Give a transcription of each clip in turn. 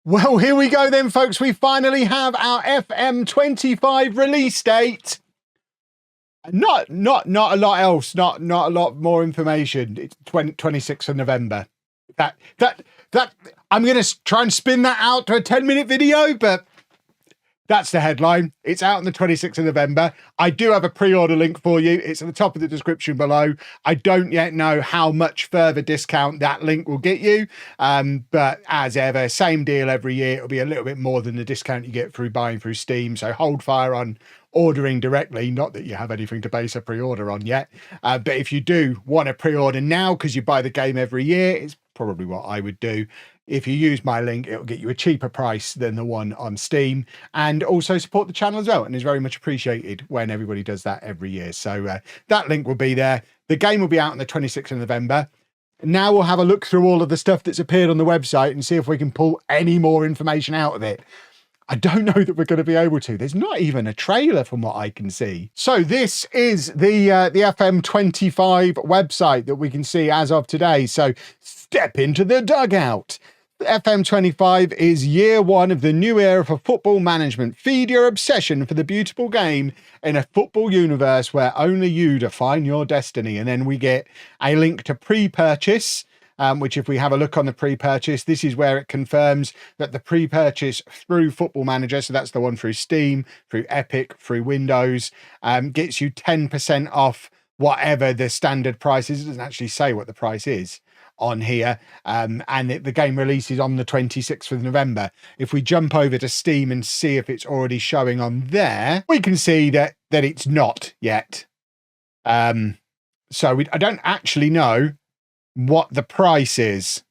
Well, here we go then, folks. We finally have our FM25 release date. Not a lot else. Not a lot more information. It's 26th of November. That I'm going to try and spin that out to a 10-minute video, but that's the headline. It's out on the 26th of November. I do have a pre-order link for you. It's at the top of the description below. I don't yet know how much further discount that link will get you. But as ever, same deal every year. It'll be a little bit more than the discount you get through buying through Steam. So hold fire on ordering directly. Not that you have anything to base a pre-order on yet. But if you do want to pre-order now because you buy the game every year, it's probably what I would do. If you use my link, it'll get you a cheaper price than the one on Steam, and also support the channel as well. And is very much appreciated when everybody does that every year. So that link will be there. The game will be out on the 26th of November. Now we'll have a look through all of the stuff that's appeared on the website and see if we can pull any more information out of it. I don't know that we're going to be able to. There's not even a trailer from what I can see. So this is the FM25 website that we can see as of today. So step into the dugout. FM25 is year one of the new era for football management. Feed your obsession for the beautiful game in a football universe where only you define your destiny. And then we get a link to pre-purchase, which if we have a look on the pre-purchase, this is where it confirms that the pre-purchase through Football Manager, so that's the one through Steam, through Epic, through Windows, gets you 10% off whatever the standard price is. It doesn't actually say what the price is on here, and the game releases on the 26th of November. If we jump over to Steam and see if it's already showing on there, we can see that it's not yet. I don't actually know what the price is,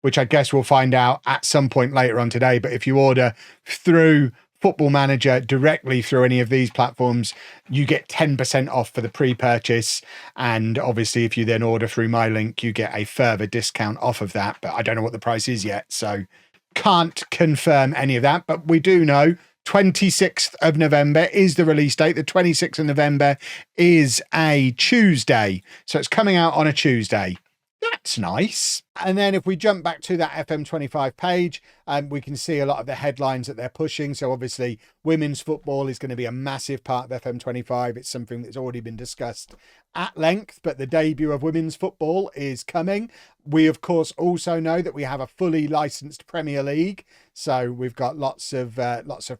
which I guess we'll find out at some point later on today. But if you order through Football Manager directly through any of these platforms, you get 10% off for the pre-purchase. And obviously, if you then order through my link, you get a further discount off of that. But I don't know what the price is yet, so can't confirm any of that. But we do know 26th of November is the release date. The 26th of November is a Tuesday. So it's coming out on a Tuesday. That's nice. And then if we jump back to that FM25 page, we can see a lot of the headlines that they're pushing. So obviously women's football is going to be a massive part of FM25. It's something that's already been discussed at length, but the debut of women's football is coming. We, of course, also know that we have a fully licensed Premier League. So we've got lots of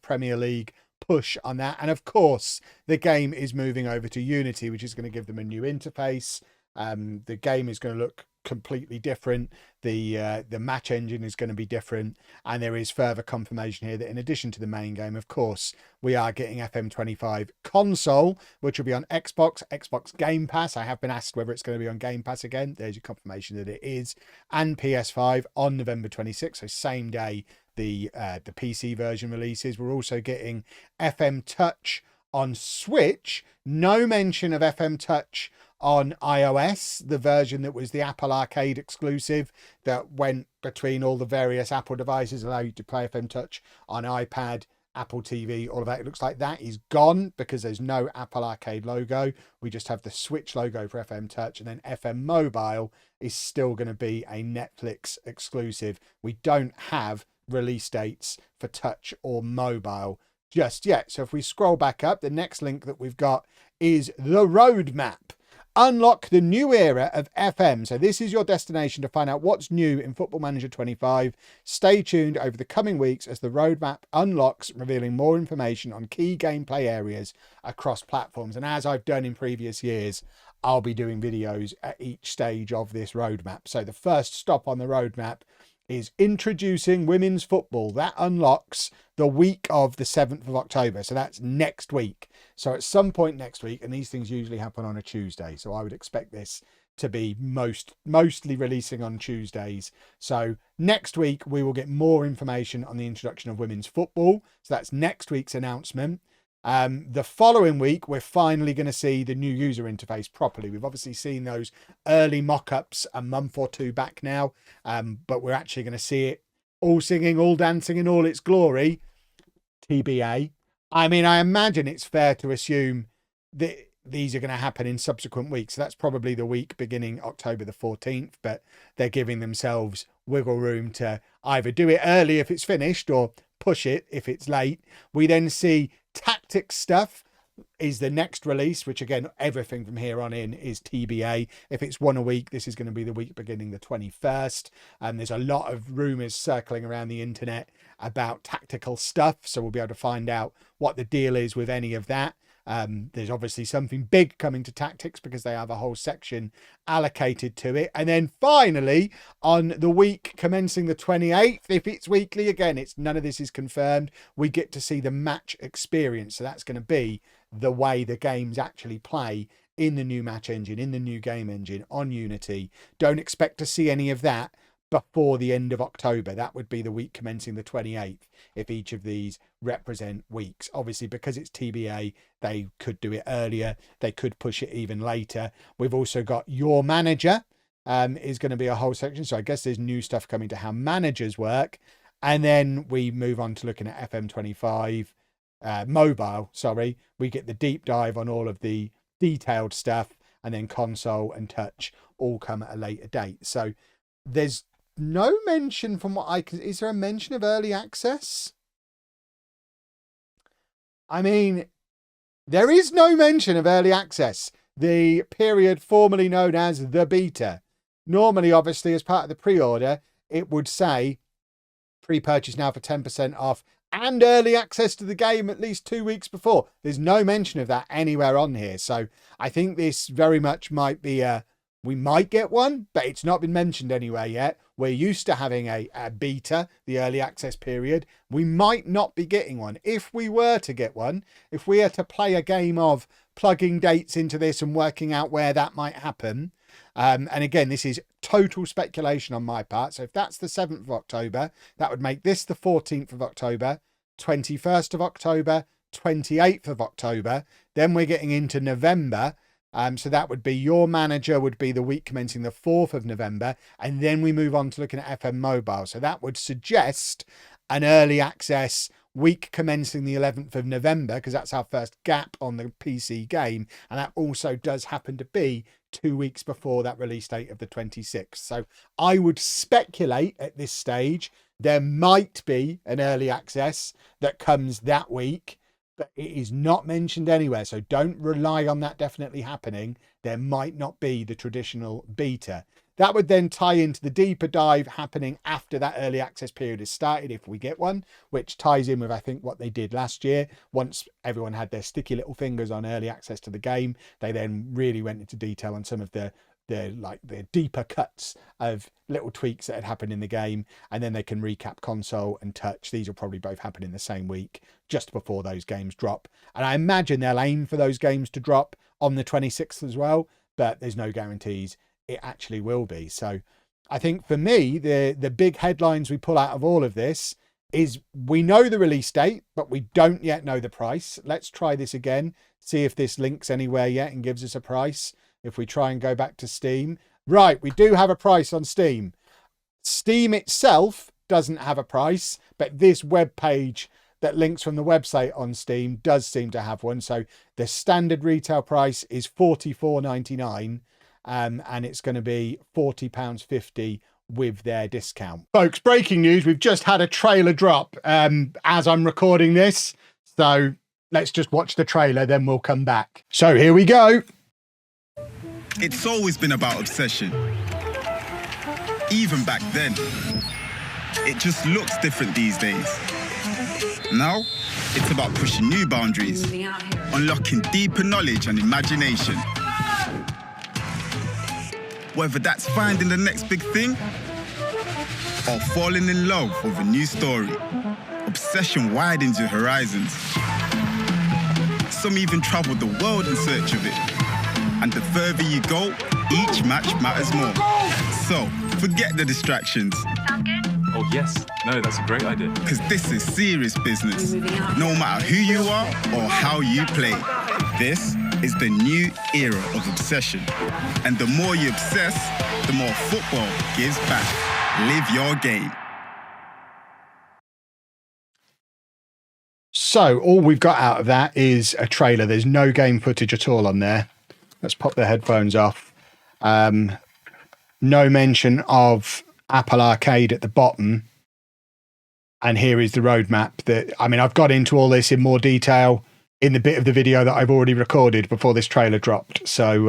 Premier League push on that. And of course, the game is moving over to Unity, which is going to give them a new interface. The game is going to look completely different. The match engine is going to be different, and there is further confirmation here that in addition to the main game, of course, we are getting FM25 console, which will be on Xbox Game Pass. I have been asked whether it's going to be on Game Pass again. There's your confirmation that it is, and PS5 on November 26th, so same day the PC version releases. We're also getting FM Touch on Switch. No mention of FM Touch on iOS, the version that was the Apple Arcade exclusive that went between all the various Apple devices, allow you to play FM Touch on iPad, Apple TV, all of that. It looks like that is gone because there's no Apple Arcade logo. We just have the Switch logo for FM Touch, and then FM Mobile is still going to be a Netflix exclusive. We don't have release dates for Touch or Mobile just yet. So if we scroll back up, the next link that we've got is the roadmap. Unlock the new era of FM. So this is your destination to find out what's new in Football Manager 25. Stay tuned over the coming weeks as the roadmap unlocks, revealing more information on key gameplay areas across platforms. And as I've done in previous years, I'll be doing videos at each stage of this roadmap. So the first stop on the roadmap is introducing women's football. That unlocks the week of the 7th of October. So that's next week. So at some point next week, and these things usually happen on a Tuesday. So I would expect this to be mostly releasing on Tuesdays. So next week, we will get more information on the introduction of women's football. So that's next week's announcement. The following week, we're finally going to see the new user interface properly. We've obviously seen those early mock-ups a month or two back now, but we're actually going to see it all singing, all dancing in all its glory. TBA. I mean, I imagine it's fair to assume that these are going to happen in subsequent weeks. So that's probably the week beginning October the 14th, but they're giving themselves wiggle room to either do it early if it's finished or push it if it's late. We then see tactics stuff is the next release, which again, everything from here on in is TBA. If it's one a week, this is going to be the week beginning the 21st. There's a lot of rumors circling around the internet about tactical stuff, so we'll be able to find out what the deal is with any of that. There's obviously something big coming to tactics because they have a whole section allocated to it. And then finally, on the week commencing the 28th, if it's weekly, again, it's none of this is confirmed, we get to see the match experience. So that's going to be the way the games actually play in the new match engine, in the new game engine on Unity. Don't expect to see any of that before the end of October. That would be the week commencing the 28th if each of these represent weeks. Obviously, because it's TBA, they could do it earlier, they could push it even later. We've also got Your Manager is going to be a whole section, so I guess there's new stuff coming to how managers work. And then we move on to looking at FM25 mobile, we get the deep dive on all of the detailed stuff, and then console and touch all come at a later date. So there's no mention from what I can... Is there a mention of early access? I mean, there is no mention of early access, the period formerly known as the beta. Normally, obviously, as part of the pre-order, it would say pre-purchase now for 10% off and early access to the game at least 2 weeks before. There's no mention of that anywhere on here. So I think this very much might be we might get one, but it's not been mentioned anywhere yet. We're used to having a beta, the early access period. We might not be getting one. If we were to get one, if we are to play a game of plugging dates into this and working out where that might happen, and again, this is total speculation on my part. So if that's the 7th of October, that would make this the 14th of October, 21st of October, 28th of October. Then we're getting into November. So that would be Your Manager would be the week commencing the 4th of November. And then we move on to looking at FM Mobile. So that would suggest an early access week commencing the 11th of November, because that's our first gap on the PC game. And that also does happen to be 2 weeks before that release date of the 26th. So I would speculate at this stage there might be an early access that comes that week, but it is not mentioned anywhere. So don't rely on that definitely happening. There might not be the traditional beta. That would then tie into the deeper dive happening after that early access period is started, if we get one, which ties in with, I think, what they did last year. Once everyone had their sticky little fingers on early access to the game, they then really went into detail on some of the deeper cuts of little tweaks that had happened in the game, and then they can recap console and touch. These will probably both happen in the same week, just before those games drop. And I imagine they'll aim for those games to drop on the 26th as well, but there's no guarantees it actually will be. So I think for me, the big headlines we pull out of all of this is we know the release date, but we don't yet know the price. Let's try this again, see if this links anywhere yet and gives us a price. If we try and go back to Steam, right, we do have a price on Steam. Steam itself doesn't have a price, but this web page that links from the website on Steam does seem to have one. So the standard retail price is $44.99. And it's going to be £40.50 with their discount. Folks, breaking news. We've just had a trailer drop as I'm recording this. So let's just watch the trailer, then we'll come back. So here we go. It's always been about obsession. Even back then. It just looks different these days. Now, it's about pushing new boundaries, unlocking deeper knowledge and imagination. Whether that's finding the next big thing or falling in love with a new story, obsession widens your horizons. Some even travel the world in search of it. And the further you go, each match matters more. So, forget the distractions. Sound good? Oh yes, no, that's a great idea. Because this is serious business, no matter who you are or how you play. This is the new era of obsession. And the more you obsess, the more football gives back. Live your game. So all we've got out of that is a trailer. There's no game footage at all on there. Let's pop the headphones off. No mention of Apple Arcade at the bottom. And here is the roadmap. I've got into all this in more detail in the bit of the video that I've already recorded before this trailer dropped. So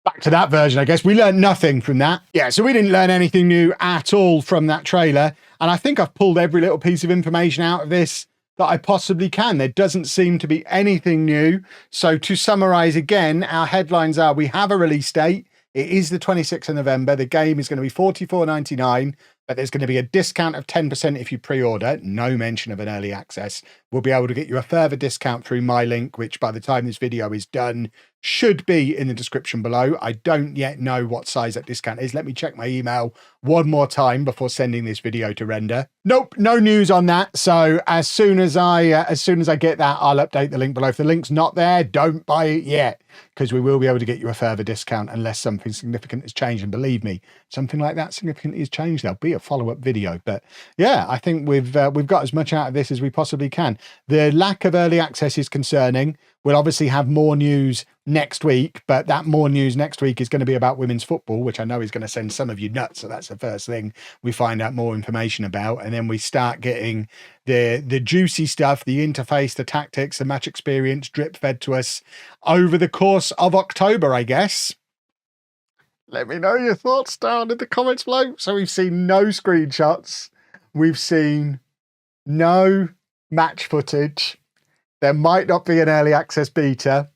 back to that version, I guess. We learned nothing from that. Yeah, so we didn't learn anything new at all from that trailer. And I think I've pulled every little piece of information out of this that I possibly can. There doesn't seem to be anything new. So to summarize again, our headlines are: we have a release date. It is the 26th of November. The game is going to be $44.99, but there's going to be a discount of 10% if you pre-order. No mention of an early access. We'll be able to get you a further discount through my link, which by the time this video is done, should be in the description below. I don't yet know what size that discount is. Let me check my email one more time before sending this video to render. Nope, no news on that. So as soon as I get that, I'll update the link below. If the link's not there, don't buy it yet, because we will be able to get you a further discount unless something significant has changed. And believe me, something like that significantly has changed. There'll be a follow-up video. But yeah, I think we've got as much out of this as we possibly can. The lack of early access is concerning. We'll obviously have more news next week, but that more news next week is going to be about women's football, which I know is going to send some of you nuts. So that's the first thing we find out more information about. And then we start getting the juicy stuff, the interface, the tactics, the match experience drip fed to us over the course of October, I guess. Let me know your thoughts down in the comments below. So we've seen no screenshots. We've seen no match footage. There might not be an early access beta.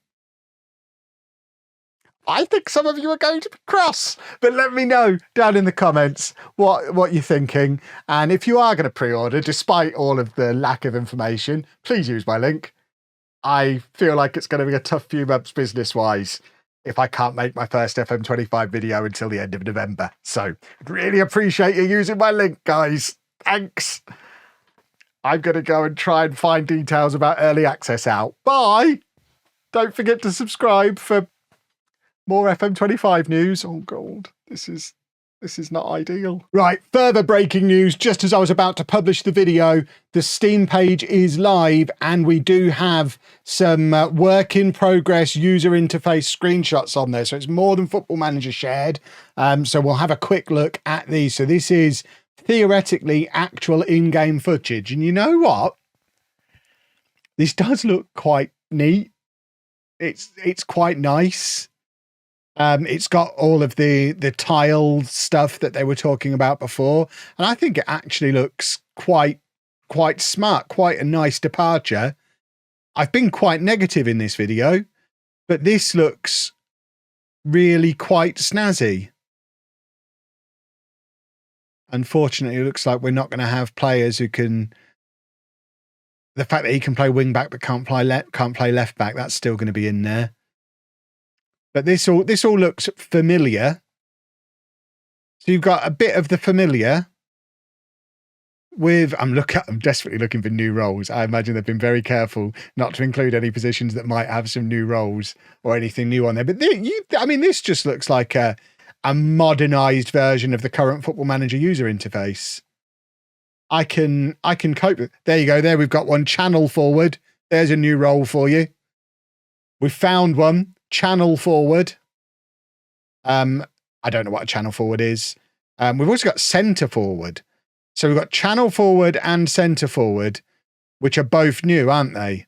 I think some of you are going to be cross, but let me know down in the comments what you're thinking. And if you are going to pre-order, despite all of the lack of information, please use my link. I feel like it's going to be a tough few months business-wise if I can't make my first FM25 video until the end of November. So I'd really appreciate you using my link, guys. Thanks. I'm going to go and try and find details about early access out. Bye. Don't forget to subscribe for more FM25 news. Oh, God, this is not ideal. Right, further breaking news. Just as I was about to publish the video, the Steam page is live and we do have some work in progress user interface screenshots on there. So it's more than Football Manager shared. So we'll have a quick look at these. So this is theoretically actual in-game footage. And you know what? This does look quite neat. It's quite nice. It's got all of the tile stuff that they were talking about before. And I think it actually looks quite smart, quite a nice departure. I've been quite negative in this video, but this looks really quite snazzy. Unfortunately, it looks like we're not going to have players who can... The fact that he can play wing back but can't play left back, that's still going to be in there. But this all looks familiar. So you've got a bit of the familiar with... I'm desperately looking for new roles. I imagine they've been very careful not to include any positions that might have some new roles or anything new on there. But this just looks like a modernized version of the current Football Manager user interface. I can cope with. There you go. There we've got one. Channel forward. There's a new role for you. We found one. Channel forward. I don't know what a channel forward is. We've also got centre forward. So we've got channel forward and centre forward, which are both new, aren't they?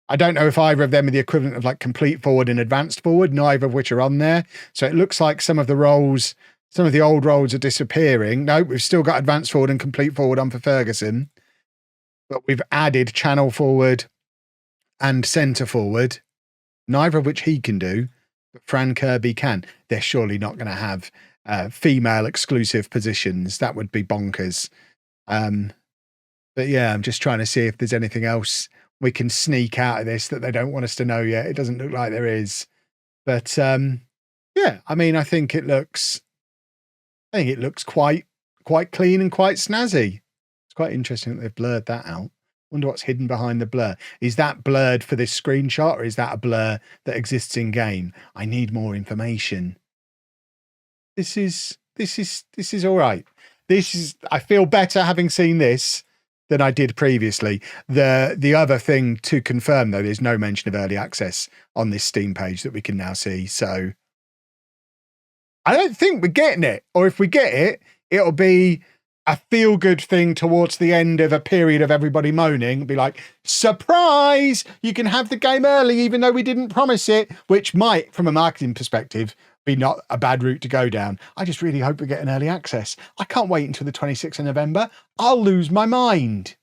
I don't know if either of them are the equivalent of like complete forward and advanced forward, neither of which are on there. So it looks like some of the roles, some of the old roles are disappearing. No, we've still got advanced forward and complete forward on for Ferguson. But we've added channel forward and centre forward, neither of which he can do, but Fran Kirby can. They're surely not going to have female exclusive positions. That would be bonkers. But yeah, I'm just trying to see if there's anything else we can sneak out of this that they don't want us to know yet. It doesn't look like there is. But yeah, I mean, I think it looks quite clean and quite snazzy. It's quite interesting that they've blurred that out. Wonder what's hidden behind the blur. Is that blurred for this screenshot, or is that a blur that exists in game? I need more information. This is all right. I feel better having seen this than I did previously. The other thing to confirm, though, there's no mention of early access on this Steam page that we can now see. So I don't think we're getting it. Or if we get it, it'll be a feel-good thing towards the end of a period of everybody moaning. Be like, surprise! You can have the game early even though we didn't promise it, which might, from a marketing perspective, be not a bad route to go down. I just really hope we get an early access. I can't wait until the 26th of November. I'll lose my mind.